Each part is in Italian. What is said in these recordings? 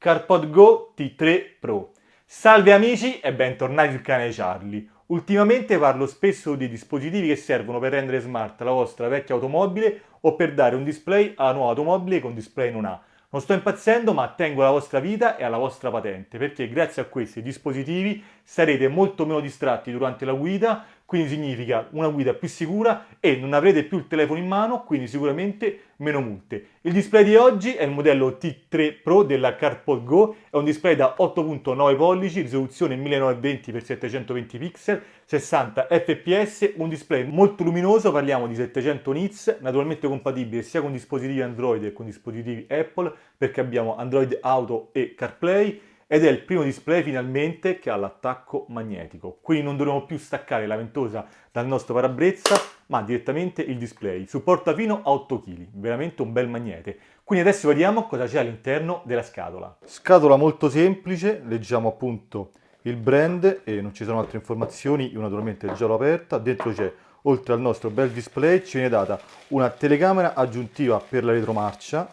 CarPod Go T3 Pro. Salve amici e bentornati sul canale Charlie. Ultimamente parlo spesso di dispositivi che servono per rendere smart la vostra vecchia automobile o per dare un display alla nuova automobile che un display non ha. Non sto impazzendo, ma tengo alla vostra vita e alla vostra patente, perché grazie a questi dispositivi sarete molto meno distratti durante la guida, quindi significa una guida più sicura e non avrete più il telefono in mano, quindi sicuramente meno multe. Il display di oggi è il modello T3 Pro della CarPod Go, è un display da 8.9 pollici, risoluzione 1920x720 pixel, 60 fps, un display molto luminoso, parliamo di 700 nits, naturalmente compatibile sia con dispositivi Android che con dispositivi Apple, perché abbiamo Android Auto e CarPlay, ed è il primo display finalmente che ha l'attacco magnetico, quindi non dovremo più staccare la ventosa dal nostro parabrezza, ma direttamente il display. Supporta fino a 8 kg, veramente un bel magnete. Quindi adesso vediamo cosa c'è all'interno della scatola. Scatola molto semplice, leggiamo appunto il brand e non ci sono altre informazioni, io naturalmente già l'ho aperta. Dentro c'è, oltre al nostro bel display, ci viene data una telecamera aggiuntiva per la retromarcia,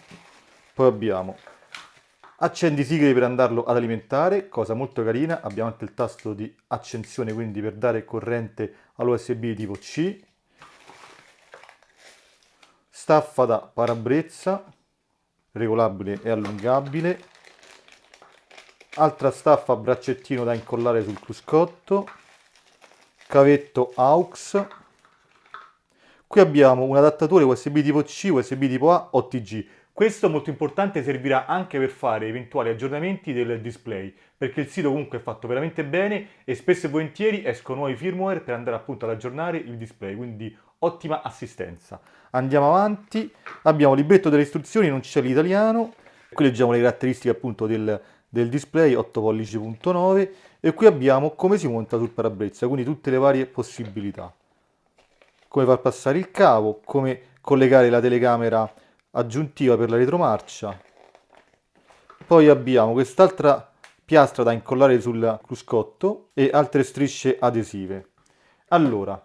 poi abbiamo accendisigari per andarlo ad alimentare, cosa molto carina, abbiamo anche il tasto di accensione, quindi per dare corrente all'USB di tipo C, staffa da parabrezza, regolabile e allungabile, altra staffa a braccettino da incollare sul cruscotto, cavetto AUX, qui abbiamo un adattatore USB tipo C, USB tipo A, OTG. Questo molto importante, servirà anche per fare eventuali aggiornamenti del display, perché il sito comunque è fatto veramente bene e spesso e volentieri escono nuovi firmware per andare appunto ad aggiornare il display, quindi ottima assistenza. Andiamo avanti, abbiamo il libretto delle istruzioni, non c'è l'italiano, qui leggiamo le caratteristiche appunto del display 8 pollici.9 e qui abbiamo come si monta sul parabrezza, quindi tutte le varie possibilità. Come far passare il cavo, come collegare la telecamera aggiuntiva per la retromarcia. Poi abbiamo quest'altra piastra da incollare sul cruscotto e altre strisce adesive. Allora,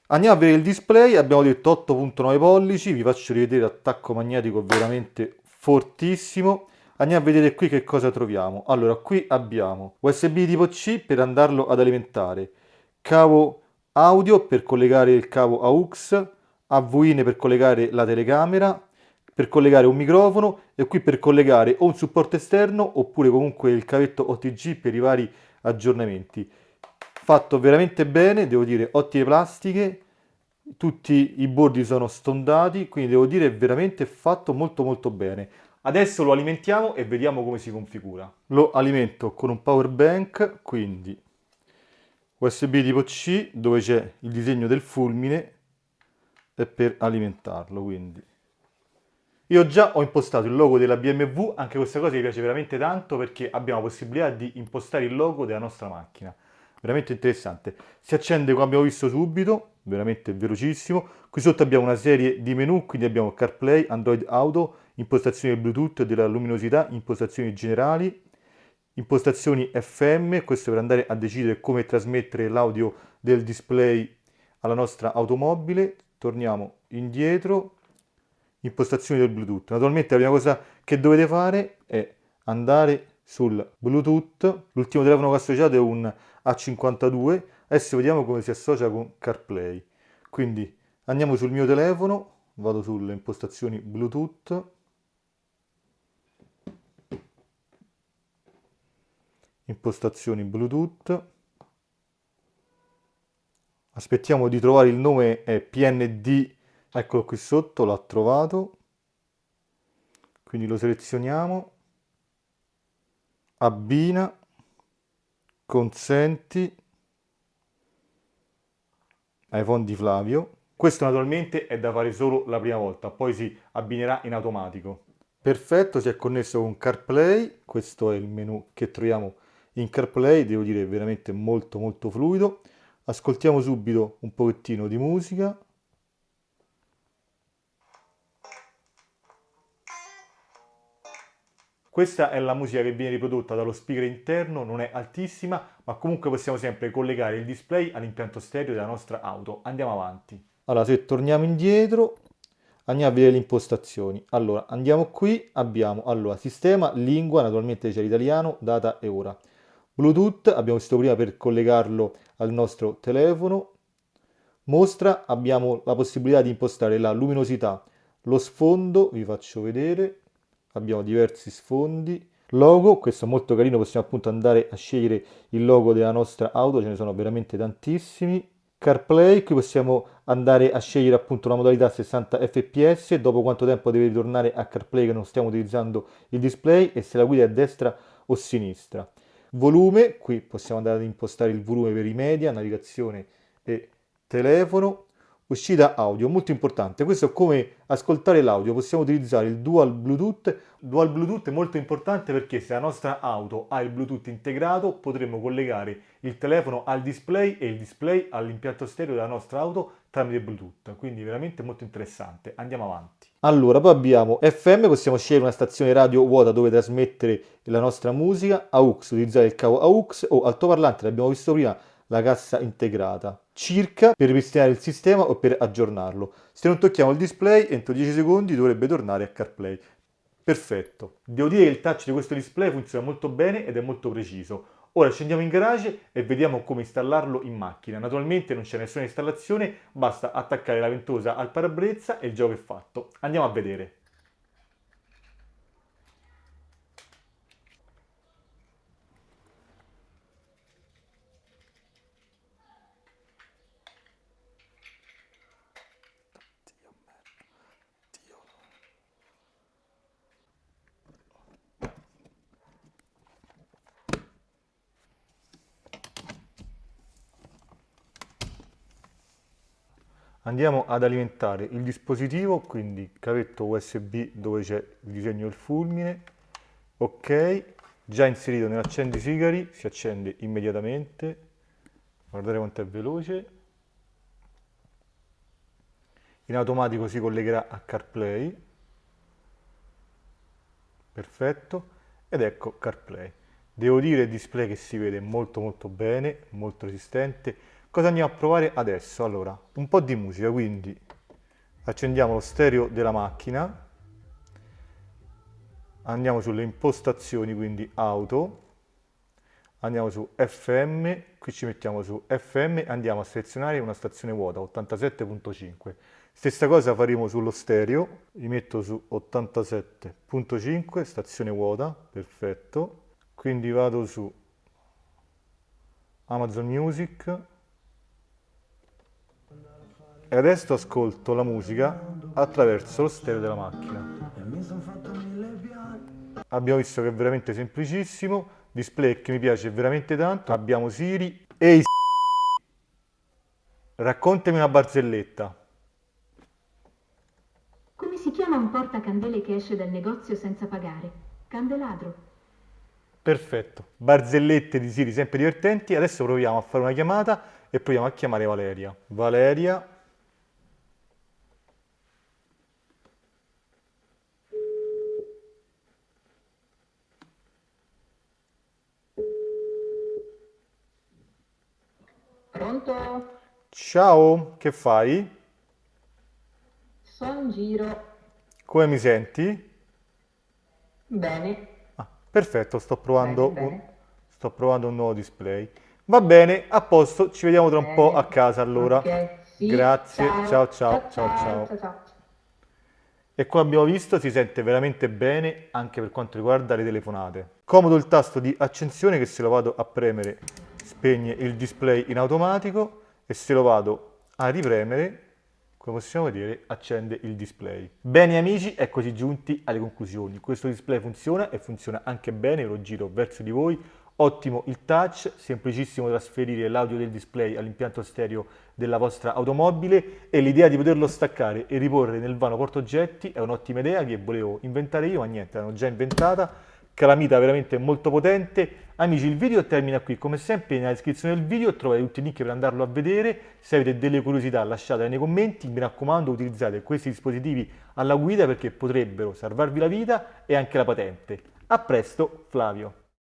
andiamo a vedere il display, abbiamo detto 8.9 pollici, vi faccio rivedere l'attacco magnetico veramente fortissimo. Andiamo a vedere qui che cosa troviamo. Allora, qui abbiamo USB tipo C per andarlo ad alimentare, cavo audio per collegare il cavo AUX, AV-in per collegare la telecamera, per collegare un microfono e qui per collegare o un supporto esterno oppure comunque il cavetto OTG per i vari aggiornamenti. Fatto veramente bene, devo dire, ottime plastiche, tutti i bordi sono stondati, quindi devo dire veramente fatto molto molto bene. Adesso lo alimentiamo e vediamo come si configura. Lo alimento con un power bank, quindi USB tipo C dove c'è il disegno del fulmine e per alimentarlo, quindi io già ho impostato il logo della BMW, anche questa cosa mi piace veramente tanto perché abbiamo la possibilità di impostare il logo della nostra macchina. Veramente interessante. Si accende come abbiamo visto subito, veramente velocissimo. Qui sotto abbiamo una serie di menu, quindi abbiamo CarPlay, Android Auto, impostazioni del Bluetooth e della luminosità, impostazioni generali, impostazioni FM, questo per andare a decidere come trasmettere l'audio del display alla nostra automobile. Torniamo indietro. Impostazioni del Bluetooth. Naturalmente la prima cosa che dovete fare è andare sul Bluetooth. L'ultimo telefono che ho associato è un A52. Adesso vediamo come si associa con CarPlay. Quindi andiamo sul mio telefono, vado sulle impostazioni Bluetooth. Impostazioni Bluetooth. Aspettiamo di trovare il nome, è PND. Eccolo qui sotto, l'ho trovato, quindi lo selezioniamo, abbina, consenti, iPhone di Flavio. Questo naturalmente è da fare solo la prima volta, poi si abbinerà in automatico. Perfetto, si è connesso con CarPlay, questo è il menu che troviamo in CarPlay, devo dire veramente molto molto fluido. Ascoltiamo subito un pochettino di musica. Questa è la musica che viene riprodotta dallo speaker interno, non è altissima, ma comunque possiamo sempre collegare il display all'impianto stereo della nostra auto. Andiamo avanti. Allora, se torniamo indietro, Andiamo a vedere le impostazioni. Allora, andiamo qui, abbiamo allora, sistema, lingua, naturalmente c'è l'italiano, data e ora. Bluetooth, abbiamo visto prima per collegarlo al nostro telefono. Mostra, abbiamo la possibilità di impostare la luminosità, lo sfondo, vi faccio vedere, abbiamo diversi sfondi. Logo, questo è molto carino, possiamo appunto andare a scegliere il logo della nostra auto, ce ne sono veramente tantissimi. CarPlay, qui possiamo andare a scegliere appunto la modalità 60 fps, dopo quanto tempo deve ritornare a CarPlay che non stiamo utilizzando il display e se la guida è a destra o sinistra. Volume, qui possiamo andare ad impostare il volume per i media, navigazione e telefono. Uscita audio, molto importante, questo è come ascoltare l'audio, possiamo utilizzare il Dual Bluetooth. Dual Bluetooth è molto importante perché se la nostra auto ha il Bluetooth integrato potremo collegare il telefono al display e il display all'impianto stereo della nostra auto tramite Bluetooth, quindi veramente molto interessante. Andiamo avanti. Allora, poi abbiamo FM, possiamo scegliere una stazione radio vuota dove trasmettere la nostra musica, AUX, utilizzare il cavo AUX o altoparlante, l'abbiamo visto prima, la cassa integrata. Circa per ripristinare il sistema o per aggiornarlo. Se non tocchiamo il display, entro 10 secondi dovrebbe tornare a CarPlay. Perfetto. Devo dire che il touch di questo display funziona molto bene ed è molto preciso. Ora scendiamo in garage e vediamo come installarlo in macchina. Naturalmente non c'è nessuna installazione, basta attaccare la ventosa al parabrezza e il gioco è fatto. Andiamo a vedere. Andiamo ad alimentare il dispositivo, quindi cavetto USB dove c'è il disegno del fulmine. Ok, già inserito nell'accendisigari, si accende immediatamente. Guardate quanto è veloce. In automatico si collegherà a CarPlay. Perfetto. Ed ecco CarPlay. Devo dire il display che si vede molto molto bene, molto resistente. Cosa andiamo a provare adesso? Allora, un po' di musica, quindi accendiamo lo stereo della macchina, andiamo sulle impostazioni, quindi auto, andiamo su FM, qui ci mettiamo su FM e andiamo a selezionare una stazione vuota, 87.5. Stessa cosa faremo sullo stereo, mi metto su 87.5, stazione vuota, perfetto. Quindi vado su Amazon Music e adesso ascolto la musica attraverso lo stereo della macchina. Abbiamo visto che è veramente semplicissimo, display che mi piace veramente tanto. Abbiamo Siri. Ehi, raccontami una barzelletta. Come si chiama un portacandele che esce dal negozio senza pagare? Candeladro. Perfetto, barzellette di Siri sempre divertenti. Adesso proviamo a fare una chiamata e proviamo a chiamare Valeria. Valeria. Pronto? Ciao, che fai? Sono in giro. Come mi senti? Bene. Ah, perfetto, Bene. sto provando un nuovo display. Va bene, a posto, ci vediamo tra un po' a Bene. casa allora. Ok, sì. Grazie, ciao ciao Ciao, ciao ciao, ciao. ciao, ciao. E come abbiamo visto si sente veramente bene anche per quanto riguarda le telefonate. Comodo il tasto di accensione che se lo vado a premere spegne il display in automatico e se lo vado a ripremere, come possiamo vedere, accende il display. Bene amici, eccoci giunti alle conclusioni. Questo display funziona e funziona anche bene, lo giro verso di voi. Ottimo il touch, semplicissimo trasferire l'audio del display all'impianto stereo della vostra automobile e l'idea di poterlo staccare e riporre nel vano portaoggetti è un'ottima idea che volevo inventare io, ma niente, l'hanno già inventata. Calamita veramente molto potente. Amici, il video termina qui. Come sempre nella descrizione del video trovate tutti i link per andarlo a vedere. Se avete delle curiosità lasciatele nei commenti. Mi raccomando, utilizzate questi dispositivi alla guida perché potrebbero salvarvi la vita e anche la patente. A presto, Flavio.